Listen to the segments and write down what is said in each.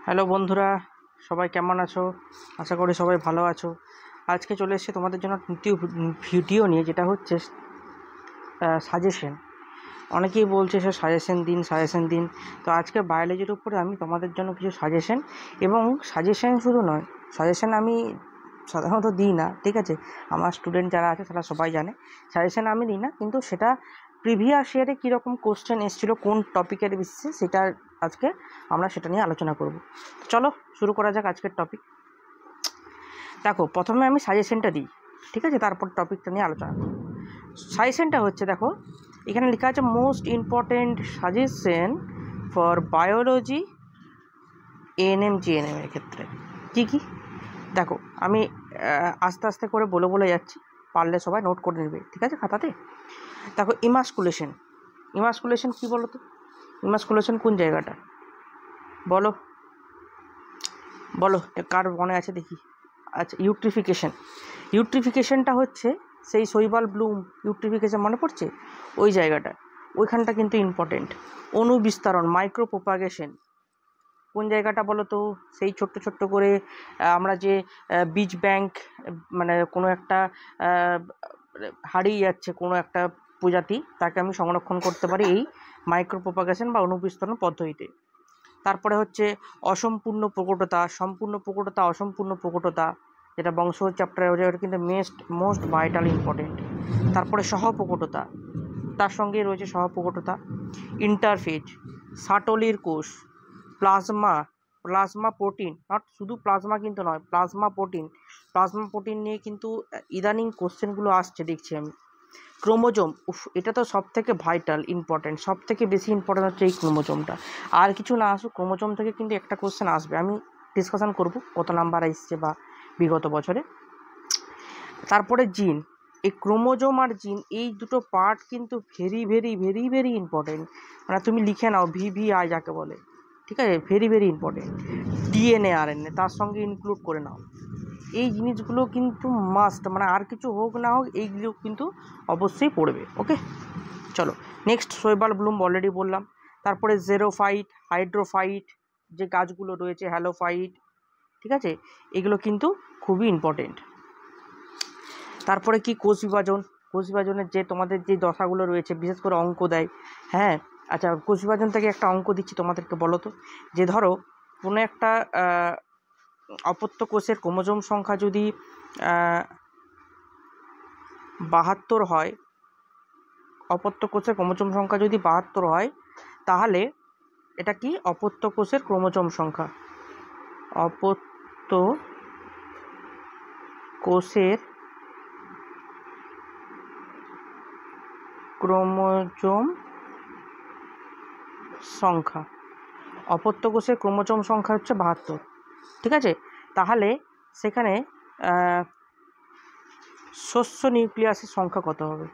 Hello বন্ধুরা, সবাই কেমন আছো? আশা করি সবাই ভালো আছো। আজকে চলে এসেছি তোমাদের জন্য দ্বিতীয় ভিডিও নিয়ে, যেটা হচ্ছে সাজেশন। অনেকেই বলছে সে সাজেশন দিন। তো আজকে বায়োলজির উপরে আমি তোমাদের জন্য কিছু সাজেশন, এবং সাজেশন শুধু নয়, সাজেশন আমি সাধারণত দিই না, ঠিক আছে? আমার স্টুডেন্ট যারা আছে তারা সবাই জানে সাজেশন আমি দিই না, কিন্তু সেটা প্রিভিয়াস ইয়ারে কীরকম কোশ্চেন এসেছিলো কোন টপিকের বেসিসে, সেটা আজকে আমরা সেটা নিয়ে আলোচনা করব। চলো শুরু করা যাক আজকের টপিক। দেখো, প্রথমে আমি সাজেশনটা দিই, ঠিক আছে? তারপর টপিকটা নিয়ে আলোচনা করব। সাজেশনটা হচ্ছে, দেখো এখানে লেখা আছে most important suggestion for biology ANM GNM এর ক্ষেত্রে কী কী। দেখো, আমি আস্তে আস্তে করে বলে যাচ্ছি, পারলে সবাই নোট করে নেবে, ঠিক আছে, খাতাতে। দেখো, ইমাস্কুলেশন কী বলো তো? ইমাস্কুলেশন কোন জায়গাটা বলো বলো, কার মনে আছে দেখি। আচ্ছা, ইউট্রিফিকেশনটা হচ্ছে সেই শৈবাল ব্লুম ইউট্রিফিকেশন, মনে পড়ছে? ওই জায়গাটা, ওইখানটা কিন্তু ইম্পর্টেন্ট। অনুবিস্তারণ মাইক্রো প্রোপাগেশন কোন জায়গাটা বলো তো? সেই ছোট্ট ছোট্ট করে আমরা যে বীজ ব্যাংক, মানে কোনো একটা হারিয়ে যাচ্ছে কোনো একটা প্রজাতি, তাকে আমি সংরক্ষণ করতে পারি এই মাইক্রো প্রোপাগেশন বা অনুবিস্তরণ পদ্ধতিতে। তারপরে হচ্ছে অসম্পূর্ণ প্রকটতা, সম্পূর্ণ প্রকটতা, অসম্পূর্ণ প্রকটতা, যেটা বংশ চ্যাপ্টারে ওটা কিন্তু মোস্ট ভাইটাল ইম্পর্টেন্ট। তারপরে সহপ্রকটতা, তার সঙ্গে রয়েছে সহপ্রকটতা। ইন্টারফেজ, সাটলির কোষ, প্লাজমা প্রোটিন, নট শুধু প্লাজমা কিন্তু নয়, প্লাজমা প্রোটিন নিয়ে কিন্তু ইদানিং কোশ্চেনগুলো আসছে দেখছি আমি। ক্রোমোজোম, এটা তো সব থেকে ভাইটাল ইম্পর্টেন্ট, সব থেকে বেশি ইম্পর্টেন্ট হচ্ছে এই ক্রোমোজোমটা। আর কিছু না আসুক, ক্রোমোজোম থেকে কিন্তু একটা কোশ্চেন আসবে, আমি ডিসকাশন করব কত নাম্বার এসছে বা বিগত বছরে। তারপরে জিন, এই ক্রোমোজোম আর জিন, এই দুটো পার্ট কিন্তু very very very very important. মানে তুমি লিখে নাও VVI যাকে বলে, ঠিক আছে? Very very important. DNA RNA তার সঙ্গে ইনক্লুড করে নাও। এই জিনিসগুলো কিন্তু মাস্ট, মানে আর কিছু হোক না হোক এইগুলো কিন্তু অবশ্যই পড়বে। ওকে, চলো নেক্সট। শৈবাল ব্লুম অলরেডি বললাম। তারপরে জেরোফাইট, হাইড্রোফাইট যে গাছগুলো রয়েছে, হ্যালোফাইট, ঠিক আছে? এগুলো কিন্তু খুবই ইম্পর্টেন্ট। তারপরে কি, কোষ বিভাজনের যে তোমাদের যে দশাগুলো রয়েছে, বিশেষ করে অঙ্ক দেয়। হ্যাঁ, আচ্ছা, কোষ বিভাজন থেকে একটা অঙ্ক দিচ্ছি তোমাদেরকে, বলো তো, যে ধরো কোনো একটা অপত্য কোষের ক্রোমোজোম সংখ্যা যদি 72 হয়, অপত্য কোষের ক্রোমোজোম সংখ্যা যদি 72 হয়, তাহলে এটা কি? অপত্য কোষের ক্রোমোজোম সংখ্যা, অপত্য কোষের ক্রোমোজোম সংখ্যা, অপত্য কোষের ক্রোমোজোম সংখ্যা হচ্ছে 72, ঠিক আছে? তাহলে সেখানে শস্য নিউক্লিয়াসের সংখ্যা কত হবে?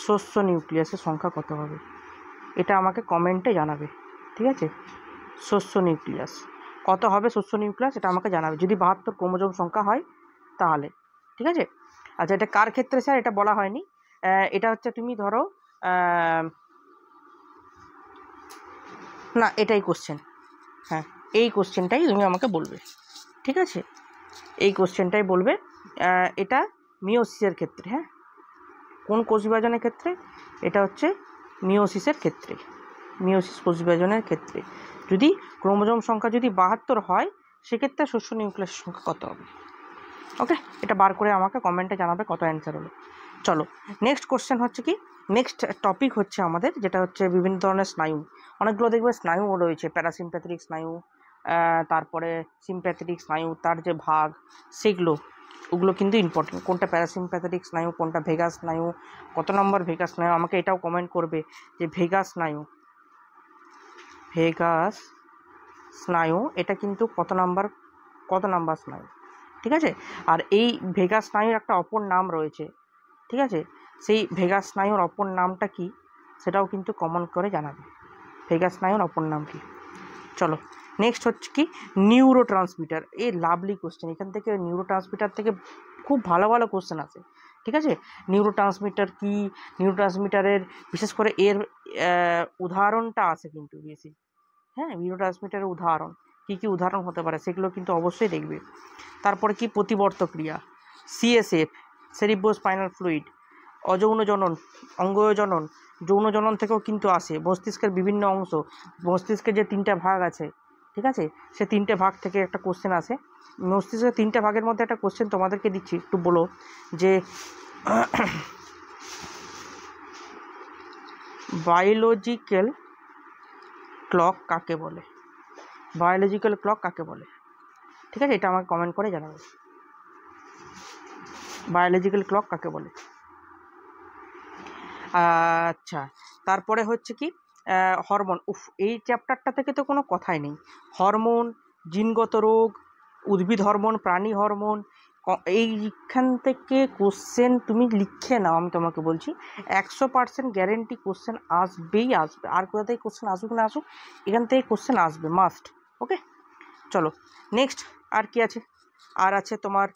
শস্য নিউক্লিয়াসের সংখ্যা কত হবে এটা আমাকে কমেন্টে জানাবে, ঠিক আছে? শস্য নিউক্লিয়াস কত হবে, শস্য নিউক্লিয়াস এটা আমাকে জানাবে, যদি 72 ক্রোমোজোম সংখ্যা হয় তাহলে, ঠিক আছে? আচ্ছা, এটা কার ক্ষেত্রে স্যার? এটা বলা হয়নি। এটা হচ্ছে, তুমি ধরো না, এটাই কোশ্চেন, হ্যাঁ এই কোশ্চেনটাই তুমি আমাকে বলবে, ঠিক আছে? এই কোশ্চেনটাই বলবে। এটা মিওসিসের ক্ষেত্রে, হ্যাঁ, কোন কোষ বিভাজনের ক্ষেত্রে? এটা হচ্ছে মিওসিসের ক্ষেত্রে, মিওসিস কোষ বিভাজনের ক্ষেত্রে যদি ক্রোমোজোম সংখ্যা যদি 72 হয়, সেক্ষেত্রে শস্য নিউক্লিয়াসের সংখ্যা কত হবে। ওকে, এটা বার করে আমাকে কমেন্টে জানাবে কত অ্যান্সার হলো। চলো নেক্সট কোশ্চেন হচ্ছে কি, নেক্সট টপিক হচ্ছে আমাদের, যেটা হচ্ছে বিভিন্ন ধরনের স্নায়ু। অনেকগুলো দেখবে স্নায়ু রয়েছে, প্যারাসিম্প্যাথেটিক স্নায়ু, তারপরে সিম্প্যাথেটিক স্নায়ু, তার যে ভাগ, ওগুলো কিন্তু ইম্পর্টেন্ট। কোনটা প্যারাসিম্প্যাথেটিক স্নায়ু, কোনটা ভেগাস স্নায়ু, কত নম্বর ভেগাস স্নায়ু, আমাকে এটাও কমেন্ট করবে যে ভেগাস স্নায়ু এটা কিন্তু কত নাম্বার স্নায়ু, ঠিক আছে? আর এই ভেগাস স্নায়ুর একটা অপর নাম রয়েছে, ঠিক আছে? সেই ভেগাস স্নায়ুর অপর নামটা কি, সেটাও কিন্তু কমেন্ট করে জানাবে, ভেগাস স্নায়ুর অপর নাম কি। চলো নেক্সট হচ্ছে কি, নিউরো ট্রান্সমিটার। এই লাভলি কোশ্চেন, এখান থেকে নিউরো ট্রান্সমিটার থেকে খুব ভালো ভালো কোশ্চেন আছে, ঠিক আছে? নিউরো ট্রান্সমিটার কি, নিউরো ট্রান্সমিটারের বিশেষ করে এর উদাহরণটা আছে কিন্তু বেশি, হ্যাঁ, নিউরোট্রান্সমিটারের উদাহরণ কী কী উদাহরণ হতে পারে সেগুলো কিন্তু অবশ্যই দেখবে। তারপরে কি প্রতিবর্ত ক্রিয়া, সিএসএফ, সেরিব্রোস্পাইনাল ফ্লুইড, অযৌন জনন, অঙ্গজ জনন, যৌন জনন থেকেও কিন্তু আসে। মস্তিষ্কের বিভিন্ন অংশ, মস্তিষ্কের যে 3টা ভাগ আছে, ঠিক আছে, সে 3টে ভাগ থেকে একটা কোশ্চেন আসে। মস্তিষ্কের 3টে ভাগের মধ্যে একটা কোশ্চেন তোমাদেরকে দিচ্ছি, একটু বলো যে বায়োলজিক্যাল ক্লক কাকে বলে? বায়োলজিক্যাল ক্লক কাকে বলে? ঠিক আছে, এটা আমাকে কমেন্ট করে জানাবে। বায়োলজিক্যাল ক্লক কাকে বলে? আচ্ছা, তারপরে হচ্ছে কি হরমোন। এই চ্যাপ্টারটা থেকে তো কোনো কথাই নেই। হরমোন, জিনগত রোগ, উদ্ভিদ হরমোন, প্রাণী হরমোন, এইখান থেকে কোশ্চেন তুমি লিখে নাও। আমি তোমাকে বলছি 100% গ্যারেন্টি কোশ্চেন আসবেই আসবে। আর কোথা থেকে কোশ্চেন আসুক না আসুক, এখান থেকে কোশ্চেন আসবে মাস্ট। ওকে, চলো নেক্সট। আর কি আছে? আর আছে তোমার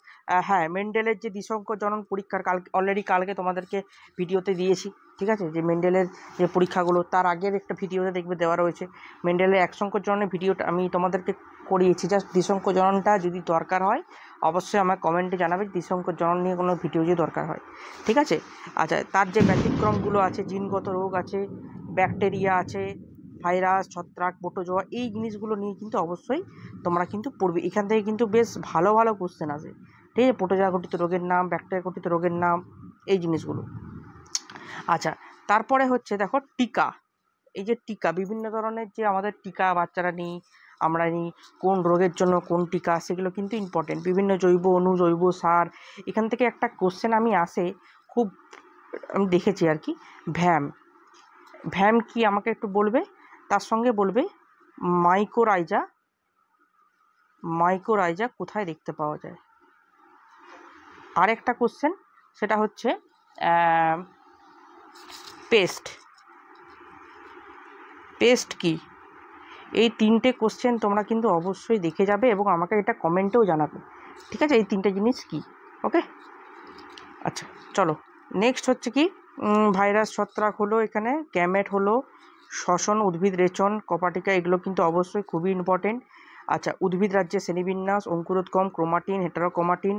হ্যাঁ, মেন্ডেলের যে দ্বিসংখ্য জনন পরীক্ষার অলরেডি কালকে তোমাদেরকে ভিডিওতে দিয়েছি। ঠিক আছে, যে মেন্ডেলের যে পরীক্ষাগুলো তার আগের একটা ভিডিওতে দেখবে দেওয়া রয়েছে। মেন্ডেলের একসংখ্য জননের ভিডিওটা আমি তোমাদেরকে করিয়েছি। জাস্ট দ্বিসংখ্য জননটা যদি দরকার হয় অবশ্যই আমার কমেন্টে জানাবে, দ্বিসংখ্য জনন নিয়ে কোনো ভিডিও যদি দরকার হয়। ঠিক আছে, আচ্ছা, তার যে ব্যতিক্রমগুলো আছে, জিনগত রোগ আছে, ব্যাকটেরিয়া আছে, ভাইরাস, ছত্রাক, প্রোটোজোয়া, এই জিনিসগুলো নিয়ে কিন্তু অবশ্যই তোমরা কিন্তু পড়বে। এখান থেকে কিন্তু বেশ ভালো ভালো কোশ্চেন আসে। ঠিক আছে, প্রোটোজোয়া ঘটিত রোগের নাম, ব্যাকটেরিয়া ঘটিত রোগের নাম, এই জিনিসগুলো। আচ্ছা, তারপরে হচ্ছে দেখো টিকা। এই যে টিকা, বিভিন্ন ধরনের যে আমাদের টিকা বাচ্চারা নিই, আমরা নিই, কোন রোগের জন্য কোন টিকা, সেগুলো কিন্তু ইম্পর্টেন্ট। বিভিন্ন জৈব অণু, জৈব সার, এখান থেকে একটা কোশ্চেন আমি আসে খুব, আমি দেখেছি আর কি। ভ্যাম, ভ্যাম কি আমাকে একটু বলবে? তার সঙ্গে বলবে মাইকোরাইজা, মাইকোরাইজা কোথায় দেখতে পাওয়া যায়। আর একটা কোশ্চেন, সেটা হচ্ছে পেস্ট, পেস্ট কি? এই 3টে কোশ্চেন তোমরা কিন্তু অবশ্যই দেখে যাবে এবং আমাকে এটা কমেন্টেও জানাবে। ঠিক আছে, এই 3টে জিনিস কি? ওকে, আচ্ছা চলো নেক্সট হচ্ছে কি ভাইরাস, ছত্রাক হলো, এখানে গ্যামেট হলো, শ্বসন, উদ্ভিদ রেচন, কপাটিকা, এগুলো কিন্তু অবশ্যই খুবই ইম্পর্টেন্ট। আচ্ছা, উদ্ভিদ রাজ্যের শ্রেণীবিন্যাস, অঙ্কুরোদ্গম, ক্রোমাটিন, হেটারোক্রোমাটিন,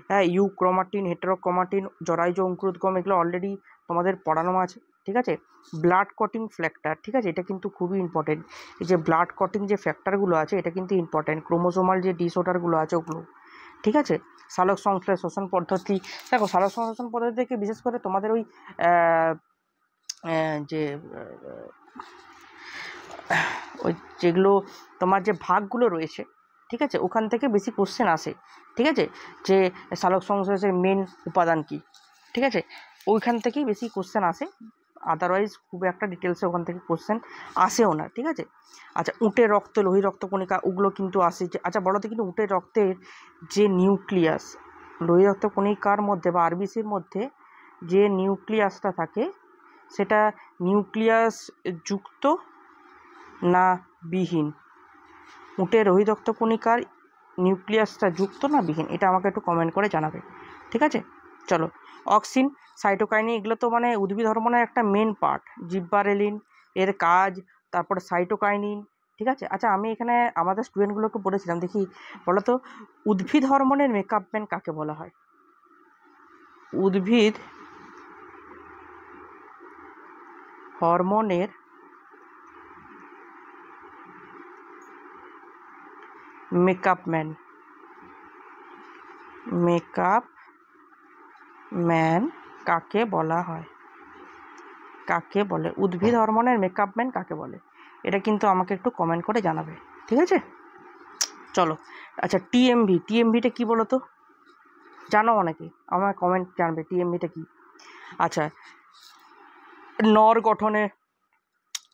হ্যাঁ, ইউক্রোমাটিন, হেটারোক্রোমাটিন, জরায়ুজ অঙ্কুরোদ্গম, এগুলো অলরেডি তোমাদের পড়ানো আছে। ঠিক আছে, ব্লাড কটিং ফ্যাক্টর, ঠিক আছে, এটা কিন্তু খুবই ইম্পর্টেন্ট। এই যে ব্লাড কটিং যে ফ্যাক্টরগুলো আছে এটা কিন্তু ইম্পর্টেন্ট। ক্রোমোজোমাল যে ডিসঅর্ডারগুলো আছে ওগুলো। ঠিক আছে, সালোক সংশ্লেষ শোষণ পদ্ধতি, দেখো সালোক সংশ্লেষণ পদ্ধতি থেকে বিশেষ করে তোমাদের ওই যে ওই যেগুলো তোমার যে ভাগগুলো রয়েছে, ঠিক আছে, ওখান থেকে বেশি কোশ্চেন আসে। ঠিক আছে, যে সালোক সংশ্লেষের মেন উপাদান কি, ঠিক আছে, ওইখান থেকেই বেশি কোশ্চেন আসে। আদারওয়াইজ খুব একটা ডিটেলসে ওখান থেকে কোশ্চেন আসেও না। ঠিক আছে, আচ্ছা, উটের রক্ত, লোহিত রক্তকণিকা, ওগুলো কিন্তু আসে। আচ্ছা বলো তো, কিন্তু উটের রক্তের যে নিউক্লিয়াস, লোহিত রক্তকণিকার মধ্যে বা আরবিসির মধ্যে যে নিউক্লিয়াসটা থাকে, সেটা নিউক্লিয়াস যুক্ত না বিহীন? উটের লোহিত রক্তকণিকার নিউক্লিয়াসটা যুক্ত না বিহীন, এটা আমাকে একটু কমেন্ট করে জানাবে। ঠিক আছে, চলো অক্সিন, সাইটোকাইনিন, এগুলো তো মানে উদ্ভিদ হরমোনের একটা মেন পার্ট। জিব্বারেলিন এর কাজ, তারপরে সাইটোকাইনিন। ঠিক আছে, আচ্ছা, আমি এখানে আমাদের স্টুডেন্টগুলোকে বলেছিলাম, দেখি বলো তো, উদ্ভিদ হরমোনের মেকআপম্যান কাকে বলা হয়? উদ্ভিদ হরমোনের মেকআপম্যান, মেকআপম্যান কাকে বলা হয়? কাকে বলে? উদ্ভিদ হরমোনের মেকআপম্যান কাকে বলে? এটা কিন্তু আমাকে একটু কমেন্ট করে জানাবে। ঠিক আছে, চলো। আচ্ছা, টিএমভি, টিএমভিটা কী বলো তো? জানো অনেকে, আমার কমেন্ট জানবে টিএমভিটা কী। আচ্ছা, নর গঠনে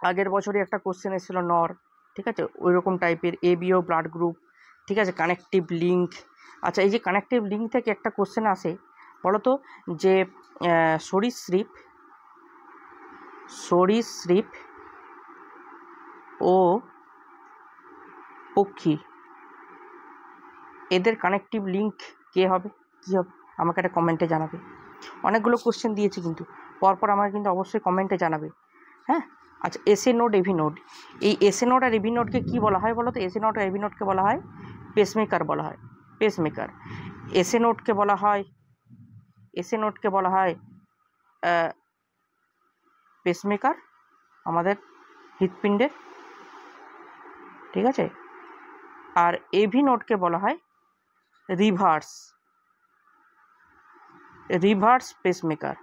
আগের বছরই একটা কোশ্চেন এসেছিলো নর, ঠিক আছে, ওই রকম টাইপের এবিও ব্লাড গ্রুপ। ঠিক আছে, কানেকটিভ লিঙ্ক। আচ্ছা, এই যে কানেকটিভ লিঙ্ক থেকে একটা কোশ্চেন আসে, বলো তো, যে সরীসৃপ ও পক্ষী, এদের কানেকটিভ লিঙ্ক কে হবে, কী হবে? আমাকে একটা কমেন্টে জানাবে। অনেকগুলো কোশ্চেন দিয়েছে কিন্তু পরপর, আমাকে কিন্তু অবশ্যই কমেন্টে জানাবে। হ্যাঁ, আচ্ছা, এসএ নোড এভি নোড, এই এসএ নোড আর এভি নোডকে কী বলা হয় বলো তো? এসএ নোড আর এভি নোডকে বলা হয় পেসমেকার বলা হয়, পেসমেকার। এসএ নোডকে বলা হয়, এসএ নোডকে বলা হয় পেসমেকার আমাদের হৃৎপিণ্ডের, ঠিক আছে। আর এভি নোডকে বলা হয় রিভার্স পেসমেকার।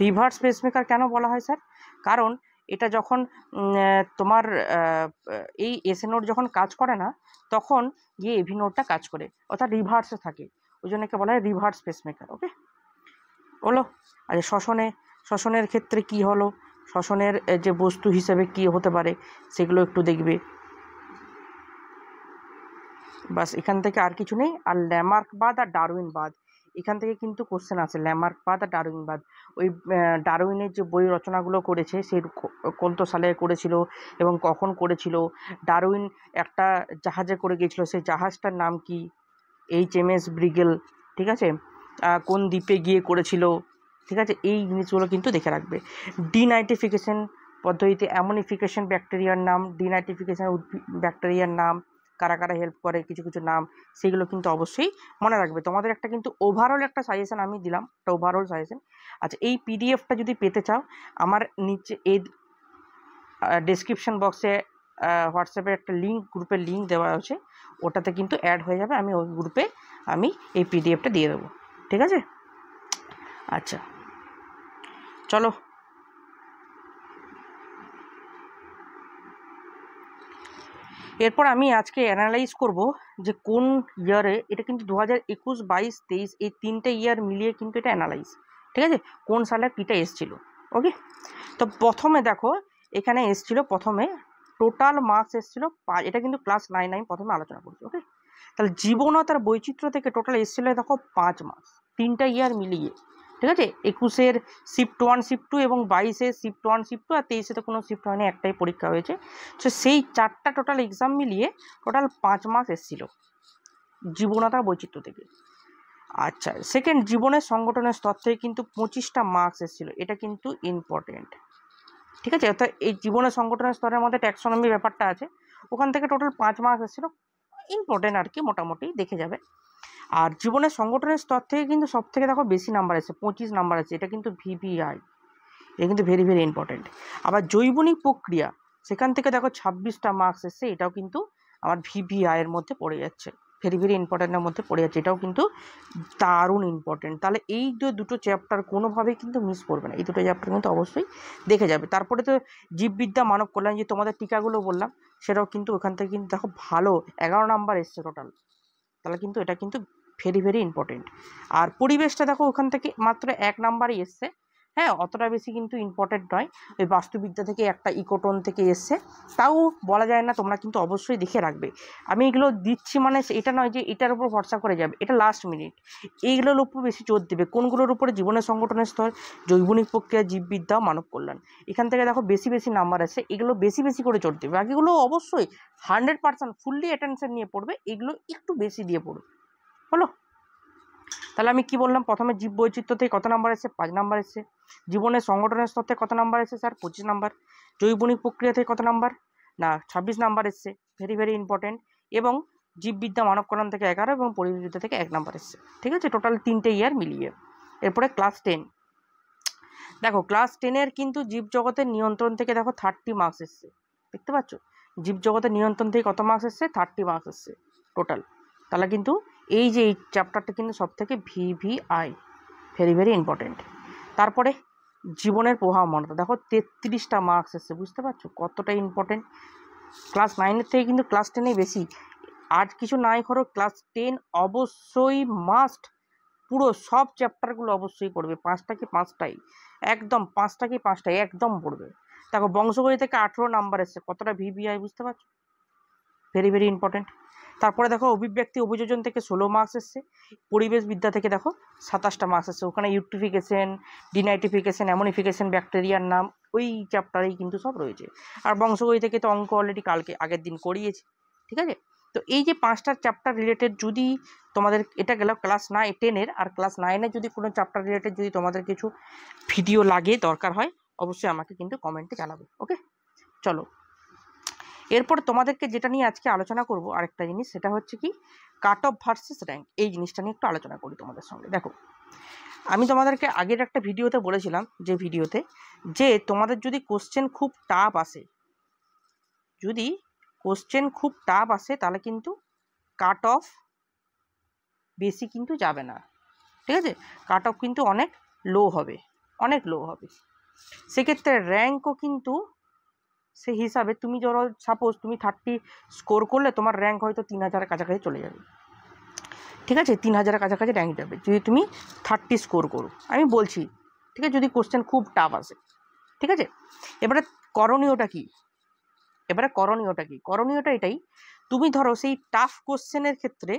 রিভার্স পেসমেকার কেন বলা হয় স্যার? কারণ এটা যখন তোমার এই এসএ নোড যখন কাজ করে না, তখন গিয়ে এভি নোডটা কাজ করে, অর্থাৎ রিভার্সে থাকে, ওই জন্য একে বলা হয় রিভার্স পেসমেকার। ওকে, হলো। আচ্ছা, শ্বসনের ক্ষেত্রে কি হলো, শ্বসনের যে বস্তু হিসেবে কি হতে পারে সেগুলো একটু দেখবে, বাস। এখান থেকে আর কিছু নেই। আর ল্যামার্কবাদ আর ডারউইনবাদ, এখান থেকে কিন্তু কোশ্চেন আছে, ল্যামার্কবাদ আর ডারউইনবাদ। ওই ডারউইনের যে বই রচনাগুলো করেছে সে কত সালে করেছিল এবং কখন করেছিল, ডারউইন একটা জাহাজে করে গিয়েছিল, সেই জাহাজটার নাম কি, HMS ব্রিগেল, ঠিক আছে, কোন দ্বীপে গিয়ে করেছিল, ঠিক আছে, এই জিনিসগুলো কিন্তু দেখে রাখবে। ডিনাইট্রিফিকেশন পদ্ধতিতে অ্যামোনিফিকেশন ব্যাকটেরিয়ার নাম, ডিনাইট্রিফিকেশন ব্যাকটেরিয়ার নাম, কারা কারা হেল্প করে, কিছু কিছু নাম, সেগুলো কিন্তু অবশ্যই মনে রাখবে। তোমাদের একটা কিন্তু ওভারঅল একটা সাজেশন আমি দিলাম, একটা ওভারঅল সাজেশন। আচ্ছা, এই পিডিএফটা যদি পেতে চাও, আমার নিচে এই ডেসক্রিপশন বক্সে হোয়াটসঅ্যাপের একটা লিঙ্ক, গ্রুপের লিঙ্ক দেওয়া আছে, ওটাতে কিন্তু অ্যাড হয়ে যাবে, আমি ওই গ্রুপে আমি এই পিডিএফটা দিয়ে দেবো, ঠিক আছে। আচ্ছা, চলো এরপর আমি আজকে অ্যানালাইজ করব যে কোন ইয়ারে, এটা কিন্তু 2021, 22, 23 এই তিনটে ইয়ার মিলিয়ে কিন্তু এটা অ্যানালাইজ, ঠিক আছে, কোন সালে কীটা এসছিল। ওকে, তো প্রথমে দেখো এখানে এসছিল, প্রথমে টোটাল মার্কস এসছিল, এটা কিন্তু ক্লাস 9 আমি প্রথমে আলোচনা করছি। ওকে, তাহলে জীবনতার বৈচিত্র্য থেকে টোটাল এসছিল দেখো 5 মার্কস, তিনটা ইয়ার মিলিয়ে, ঠিক আছে। 21-এর শিফট 1 শিফট 2 এবং 22-এর শিফট 1 শিফট 2, আর 23-এ তো কোনো শিফট হয়নি, একটাই পরীক্ষা হয়েছে। তো সেই 4টা টোটাল এক্সাম মিলিয়ে টোটাল 5 মার্কস এসেছিল জীবনতার বৈচিত্র্য থেকে। আচ্ছা, সেকেন্ড, জীবনের সংগঠনের স্তর থেকে কিন্তু 25টা মার্কস এসেছিল, এটা কিন্তু ইম্পর্টেন্ট, ঠিক আছে। অর্থাৎ এই জীবনের সংগঠনের স্তরের মধ্যে ট্যাক্সোনমি ব্যাপারটা আছে, ওখান থেকে টোটাল 5 মার্কস এসেছিল, ইম্পর্টেন্ট আর কি, মোটামুটি দেখে যাবে। আর জীবনের সংগঠনের স্তর থেকে কিন্তু সব থেকে দেখো বেশি নাম্বার আছে, 25 নাম্বার আছে, এটা কিন্তু ভিভিআই, এটা কিন্তু ভেরি ভেরি ইম্পর্টেন্ট। আবার জৈবনিক প্রক্রিয়া, সেখান থেকে দেখো 26টা মার্কস এসছে, এটাও কিন্তু আমার ভিভিআই এর মধ্যে পড়ে যাচ্ছে, ভেরি ভেরি ইম্পর্টেন্টের মধ্যে পড়ে যাচ্ছে, এটাও কিন্তু দারুণ ইম্পর্টেন্ট। তাহলে এই দুটো চ্যাপ্টার কোনোভাবেই কিন্তু মিস করবে না, এই দুটো চ্যাপ্টার কিন্তু অবশ্যই দেখে যাবে। তারপরে তো জীববিদ্যা, মানব কল্যাণ, যে তোমাদের টিকাগুলো বললাম, সেটাও কিন্তু ওখান থেকে কিন্তু দেখো ভালো 11 নাম্বার এসছে টোটাল, তাহলে কিন্তু এটা কিন্তু ভেরি ভেরি ইম্পর্টেন্ট। আর পরিবেশটা দেখো ওখান থেকে মাত্র 1 নাম্বারই এসছে, হ্যাঁ, অতটা বেশি কিন্তু ইম্পর্টেন্ট নয়। ওই বাস্তুবিদ্যা থেকে একটা ইকোটোন থেকে এসছে, তাও বলা যায় না, তোমরা কিন্তু অবশ্যই দেখে রাখবে। আমি এগুলো দিচ্ছি মানে এটা নয় যে এটার উপর ভরসা করে যাবে, এটা লাস্ট মিনিট, এইগুলোর উপর বেশি জোর দেবে। কোনগুলোর উপরে? জীবনের সংগঠনের স্তর, জৈবনিক প্রক্রিয়া, জীববিদ্যা, মানব কল্যাণ, এখান থেকে দেখো বেশি বেশি নাম্বার আছে, এগুলো বেশি বেশি করে জোর দেবে। বাকিগুলো অবশ্যই 100% ফুললি অ্যাটেনশন নিয়ে পড়বে, এগুলো একটু বেশি দিয়ে পড়বে, হলো। তাহলে আমি কি বললাম, প্রথমে জীব বৈচিত্র্য থেকে কত নাম্বার এসেছে? 5 নাম্বার এসেছে। জীবনের সংগঠনের স্তর থেকে কত নাম্বার এসেছে স্যার? 25 নাম্বার। জৈবনিক প্রক্রিয়া থেকে কত নাম্বার? না, 26 নাম্বার এসেছে, ভেরি ভেরি ইম্পর্টেন্ট। এবং জীববিদ্যা, মানব কল্যাণ থেকে 11 এবং পরিবেশবিদ্যা থেকে 1 নাম্বার এসেছে, ঠিক আছে, টোটাল 3টে ইয়ার মিলিয়ে। এরপরে ক্লাস 10, দেখো ক্লাস 10-এর কিন্তু জীবজগতের নিয়ন্ত্রণ থেকে দেখো 30 মার্কস এসছে, দেখতে পাচ্ছ, জীবজগতের নিয়ন্ত্রণ থেকে কত মার্কস এসছে? 30 মার্কস এসছে টোটাল। তাহলে কিন্তু এই যে এই চ্যাপ্টারটা কিন্তু সব থেকে ভিভিআই, ভেরি ভেরি ইম্পর্টেন্ট। তারপরে জীবনের প্রভাবমনতা, দেখো 33টা মার্কস এসছে, বুঝতে পারছো কতটা ইম্পর্টেন্ট। ক্লাস 9-এর থেকে কিন্তু ক্লাস 10-এ বেশি। আর কিছু নাই করো, ক্লাস 10 অবশ্যই মাস্ট, পুরো সব চ্যাপ্টারগুলো অবশ্যই পড়বে, 5টা কি 5টাই, একদম 5টা কি 5টাই একদম পড়বে। দেখো বংশগতি থেকে 18 নাম্বার এসছে, কতটা ভিভিআই, বুঝতে পারছো, ভেরি ভেরি ইম্পর্টেন্ট। তারপরে দেখো অভিব্যক্তি অভিযোজন থেকে 16 মার্কস এসছে। পরিবেশবিদ্যা থেকে দেখো 27টা মার্কস এসছে, ওখানে ইউট্রিফিকেশন, ডিনাইট্রিফিকেশন, অ্যামোনিফিকেশন ব্যাকটেরিয়ার নাম ওই চ্যাপ্টারেই কিন্তু সব রয়েছে। আর বংশগতি থেকে তো অঙ্ক অলরেডি আগের দিন করিয়েছি, ঠিক আছে। তো এই যে 5টা চ্যাপ্টার রিলেটেড, যদি তোমাদের, এটা গেল ক্লাস 10-এর, আর ক্লাস 9-এর যদি কোনো চ্যাপ্টার রিলেটেড যদি তোমাদের কিছু ভিডিও লাগে, দরকার হয়, অবশ্যই আমাকে কিন্তু কমেন্টে জানাবে। ওকে, চলো এরপর তোমাদেরকে যেটা নিয়ে আজকে আলোচনা করব আরেকটা জিনিস, সেটা হচ্ছে কি কাট অফ ভার্সেস র্যাঙ্ক। এই জিনিসটা নিয়ে একটু আলোচনা করি তোমাদের সঙ্গে। দেখো, আমি তোমাদেরকে আগের একটা ভিডিওতে বলেছিলাম, যে ভিডিওতে, যে তোমাদের যদি কোশ্চেন খুব টাফ আসে, যদি কোশ্চেন খুব টাফ আসে তাহলে কিন্তু কাট অফ বেশি কিন্তু যাবে না, ঠিক আছে? কাট অফ কিন্তু অনেক লো হবে, অনেক লো হবে। সেক্ষেত্রে র্যাঙ্কও কিন্তু সেই হিসাবে, তুমি ধরো সাপোজ তুমি 30 স্কোর করলে, তোমার র্যাঙ্ক হয়তো 3000-এর কাছাকাছি চলে যাবে, ঠিক আছে? 3000-এর কাছাকাছি র্যাঙ্ক যাবে যদি তুমি 30 স্কোর করো, আমি বলছি, ঠিক আছে? যদি কোশ্চেন খুব টাফ আসে, ঠিক আছে? এবারে করণীয়টা কি? করণীয়টা এটাই, তুমি ধরো সেই টাফ কোশ্চেনের ক্ষেত্রে,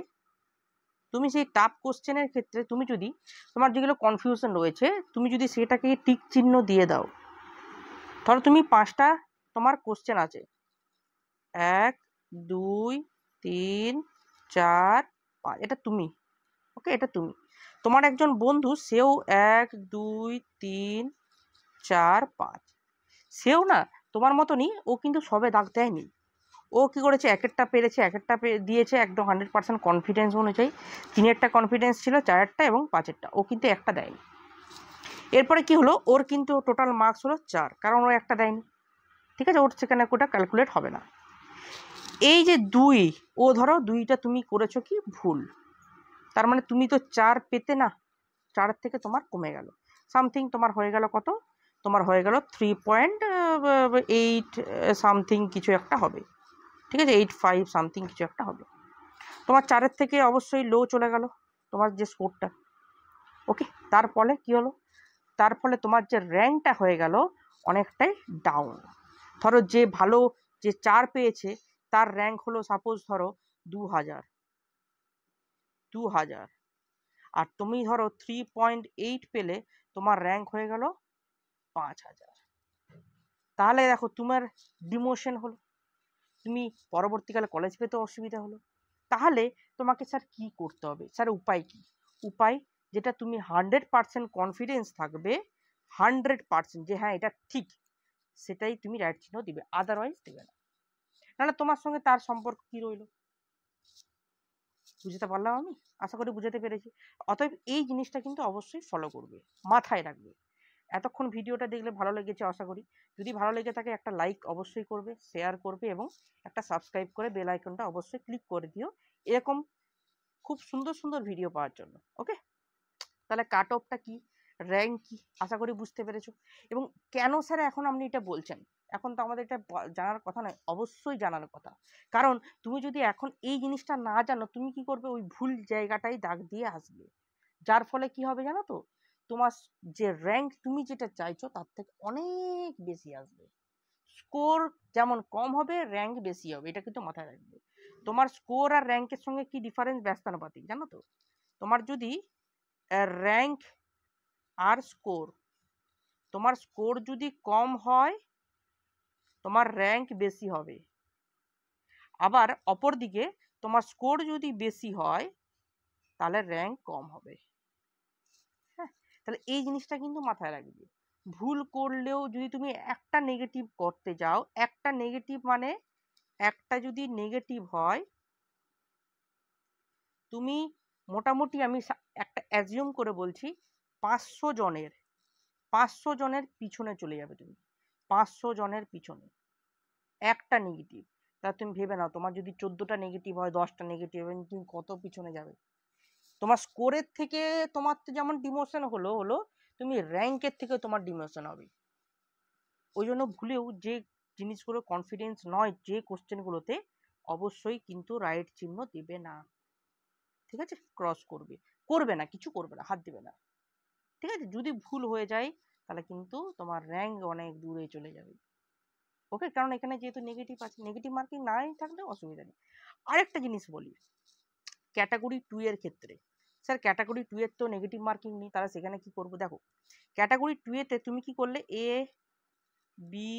তুমি যদি তোমার যেগুলো কনফিউশন রয়েছে, তুমি যদি সেটাকে টিক চিহ্ন দিয়ে দাও। ধরো তুমি 5টা তোমার কোশ্চেন আছে, 1 2 3 4 5, এটা তুমি, ওকে, এটা তুমি। তোমার একজন বন্ধু, সেও 1 2 3 4 5, সেও না তোমার মতনই, ও কিন্তু সবে দাগ দেয়নি। ও কি করেছে, একেরটা পেরেছে, একেরটা দিয়েছে একদম 100% কনফিডেন্স অনুযায়ী। 3-এরটা কনফিডেন্স ছিল, 4-এরটা এবং 5-এরটা, ও কিন্তু একটা দেয়নি। এরপরে কি হলো, ওর কিন্তু টোটাল মার্কস হলো 4, কারণ ও একটা দেয়নি, ঠিক আছে? ওর সেখানে কোটা ক্যালকুলেট হবে না। এই যে 2, ও ধরো 2টা তুমি করেছো কি ভুল, তার মানে তুমি তো 4 পেতে না, 4 থেকে তোমার কমে গেল সামথিং, তোমার হয়ে গেল কত, তোমার হয়ে গেল 3.8 সামথিং কিছু একটা হবে, ঠিক আছে? 85 সামথিং কিছু একটা হবে। তোমার 4-এর থেকে অবশ্যই লো চলে গেল তোমার যে স্কোরটা, ওকে। তার ফলে কি হলো, তার ফলে তোমার যে র্যাঙ্কটা হয়ে গেল অনেকটাই ডাউন। ধরো যে ভালো, যে 4 পেয়েছে, তার র্যাঙ্ক হলো সাপোজ ধরো 2000, আর তুমি ধরো 3.8 পেলে, তোমার র্যাঙ্ক হয়ে গেল 5000। তাহলে দেখো তোমার ডিমোশন হলো, তুমি পরবর্তীকালে কলেজ পেতে অসুবিধা হলো। তাহলে তোমাকে স্যার কি করতে হবে, স্যার উপায় কি? উপায়, যেটা তুমি 100% কনফিডেন্স থাকবে, 100% যে হ্যাঁ এটা ঠিক, সেটাই তুমি রাইট চিহ্ন দিবে, আদারওয়াইজ দেবে না। নাহলে তোমার সঙ্গে তার সম্পর্ক কি রইলো? বুঝতে পারলাম আমি, আশা করি বুঝাতে পেরেছি। অতএব এই জিনিসটা কিন্তু অবশ্যই ফলো করবে, মাথায় রাখবে। এতক্ষণ ভিডিওটা দেখলে ভালো লেগেছে আশা করি। যদি ভালো লেগে থাকে একটা লাইক অবশ্যই করবে, শেয়ার করবে এবং একটা সাবস্ক্রাইব করে বেল আইকনটা অবশ্যই ক্লিক করে দিও, এরকম খুব সুন্দর সুন্দর ভিডিও পাওয়ার জন্য। ওকে, তাহলে কাট অফটা কি, র্যাঙ্ক কি, আশা করি বুঝতে পেরেছো। এবং কেন স্যার এখন আপনি এটা বলছেন, এখন তো আমাদের এটা জানার কথা নয়, অবশ্যই জানার কথা। কারণ তুমি যদি এখন এই জিনিসটা না জানো, তুমি কি করবে, ওই ভুল জায়গাটাই দাগ দিয়ে আসবে, যার ফলে কি হবে জানো তো, তোমার যে র্যাঙ্ক তুমি যেটা চাইছো তার থেকে অনেক বেশি আসবে। স্কোর যেমন কম হবে, র্যাঙ্ক বেশি হবে, এটা কিন্তু মাথায় রাখবে। তোমার স্কোর আর র্যাঙ্কের সঙ্গে কি ডিফারেন্স ব্যস্তানুপাতিক জানো তো? তোমার যদি র্যাঙ্ক আর স্কোর, তোমার স্কোর যদি কম হয়, তোমার র্যাঙ্ক বেশি হবে। আবার অপরদিকে তোমার স্কোর যদি বেশি হয়, তাহলে র্যাঙ্ক কম হবে। হ্যাঁ, তাহলে এই জিনিসটা কিন্তু মাথায় রাখবে। ভুল করলেও যদি তুমি একটা নেগেটিভ করতে যাও, একটা নেগেটিভ মানে, একটা যদি নেগেটিভ হয়, তুমি মোটামুটি, আমি একটা অ্যাজিউম করে বলছি, 500 জনের পিছনে চলে যাবে তুমি, 500 জনের পিছনে একটা নেগেটিভ। তা তুমি ভেবে নাও, তোমার যদি 14টা নেগেটিভ হয়, 10টা নেগেটিভ হয়, তুমি কত পিছনে যাবে? তোমার স্কোরের থেকে তোমার তো যেমন ডিমোশন হলো, তুমি র্যাঙ্কের থেকে তোমার ডিমোশন হবে। ওই জন্য ভুলেও যে জিনিসগুলো কনফিডেন্স নয়, যে কোশ্চেনগুলোতে, অবশ্যই কিন্তু রাইট চিহ্ন দিবে না, ঠিক আছে? ক্রস করবে না, কিছু করবে না, হাত দিবে না, ঠিক আছে? যদি ভুল হয়ে যায়, তাহলে কিন্তু তোমার র্যাঙ্ক অনেক দূরে চলে যাবে। ওকে, কারণ এখানে যেহেতু নেগেটিভ আছে, নেগেটিভ মার্কিং নাই থাকলে অসুবিধা নেই। আরেকটা জিনিস বলি, ক্যাটাগরি 2 এর ক্ষেত্রে, স্যার ক্যাটাগরি 2 এর তো নেগেটিভ মার্কিং নেই, তাহলে সেখানে কি করবো? দেখো, ক্যাটাগরি 2 এতে তুমি কি করলে, এ বি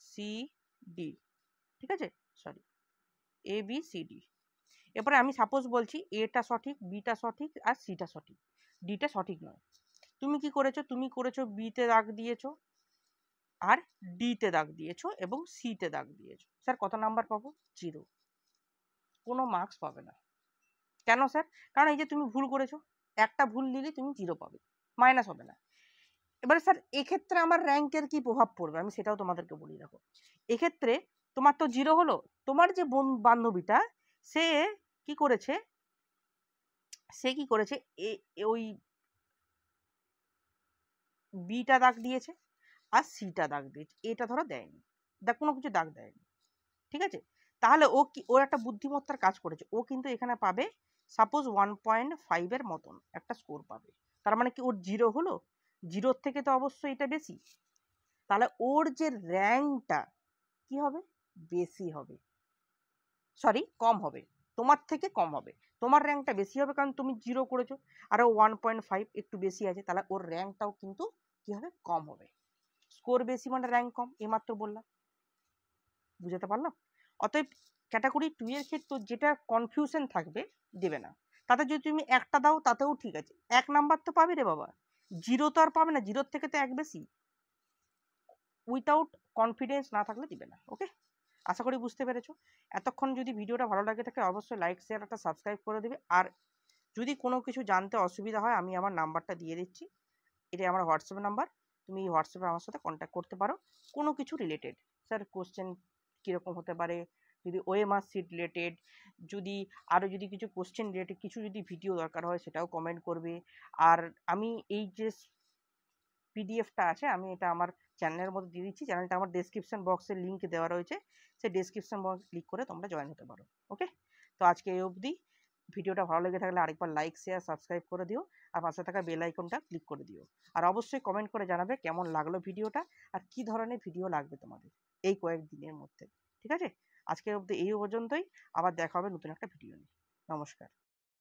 সি ডি, ঠিক আছে? Sorry, A B C D. এরপরে আমি সাপোজ বলছি, এটা সঠিক, বিটা সঠিক আর সিটা সঠিক, ডিটা সঠিক নয়। তুমি কি করেছো, তুমি করেছো বিতে দাগ দিয়েছো, আর ডিতে দাগ দিয়েছো এবং সিতে দাগ দিয়েছো, স্যার কত নাম্বার পাবো? 0, কোনো মার্কস পাবে না। কেন স্যার? কারণ এই যে তুমি ভুল করেছো, একটা ভুল নিলে তুমি 0 পাবে, মাইনাস হবে না। এবারে স্যার এক্ষেত্রে আমার র্যাঙ্কের কি প্রভাব পড়বে আমি সেটাও তোমাদেরকে বলি। দেখো এক্ষেত্রে তোমার তো 0 হলো, তোমার যে বান্ধবীটা সে কি করেছে, ওই বিটা দাগ দিয়েছে আর সিটা দাগ দিয়েছে, এটা ধরো দেয়নি, কোনো কিছু দাগ দেয়নি, ঠিক আছে? তাহলে ও একটা বুদ্ধিমত্তার কাজ করেছে, ও কিন্তু এখানে পাবে সাপোজ 1.5 মতন একটা স্কোর পাবে। তার মানে কি ওর 0 হলো, 0 থেকে তো অবশ্যই এটা বেশি, তাহলে ওর যে র্যাঙ্কটা কি হবে, বেশি হবে, সরি কম হবে, তোমার থেকে কম হবে। তোমার র্যাঙ্কটা বেশি হবে কারণ তুমি 0 করেছো, আর ও 1.5 একটু বেশি আছে, তাহলে ওর র্যাঙ্কটাও কিন্তু কি হবে, কম হবে। স্কোর বেশি মানে র্যাঙ্ক কম, এইমাত্র বললাম, বুঝতে পারলাম? অতএব ক্যাটাগরি 2 এর ক্ষেত্রে যেটা কনফিউশন থাকবে দেবে না, তাতে যদি তুমি একটা দাও তাতেও ঠিক আছে, 1 নাম্বার তো পাবে রে বাবা, 0 তো আর পাবে না, 0 থেকে তো 1 বেশি, উইথাউট কনফিডেন্স না থাকলে দিবে না। ওকে, আশা করি বুঝতে পেরেছো। এতক্ষণ যদি ভিডিওটা ভালো লাগে থাকে অবশ্যই লাইক শেয়ার একটা সাবস্ক্রাইব করে দেবে। আর যদি কোনো কিছু জানতে অসুবিধা হয় আমি আমার নাম্বারটা দিয়ে দিচ্ছি, এটাই আমার হোয়াটসঅ্যাপ নাম্বার, তুমি এই হোয়াটসঅ্যাপে আমার সাথে কন্ট্যাক্ট করতে পারো কোনো কিছু রিলেটেড। স্যার কোশ্চেন কীরকম হতে পারে, যদি ওএমআর সিট রিলেটেড, যদি আরও যদি কিছু কোশ্চেন রিলেটেড কিছু যদি ভিডিও দরকার হয় সেটাও কমেন্ট করবে। আর আমি এই যে পিডিএফটা আছে আমি এটা আমার চ্যানেলের মধ্যে দিয়ে দিচ্ছি, চ্যানেলটা আমার ডেসক্রিপশন বক্সে লিঙ্ক দেওয়া রয়েছে, সেই ডেসক্রিপশন বক্স ক্লিক করে তোমরা জয়েন হতে পারো। ওকে, তো আজকে এই অবধি। ভিডিওটা ভালো লেগে থাকলে আরেকবার লাইক শেয়ার সাবস্ক্রাইব করে দিও, আর পাশে থাকা বেল আইকনটা ক্লিক করে দিও। আর অবশ্যই কমেন্ট করে জানাবে কেমন লাগলো ভিডিওটা, আর কি ধরনের ভিডিও লাগবে তোমাদের এই কয়েকদিনের মধ্যে। ঠিক আছে, আজকে অবধি এই পর্যন্তই, আবার দেখা হবে নতুন একটা ভিডিও নিয়ে। নমস্কার।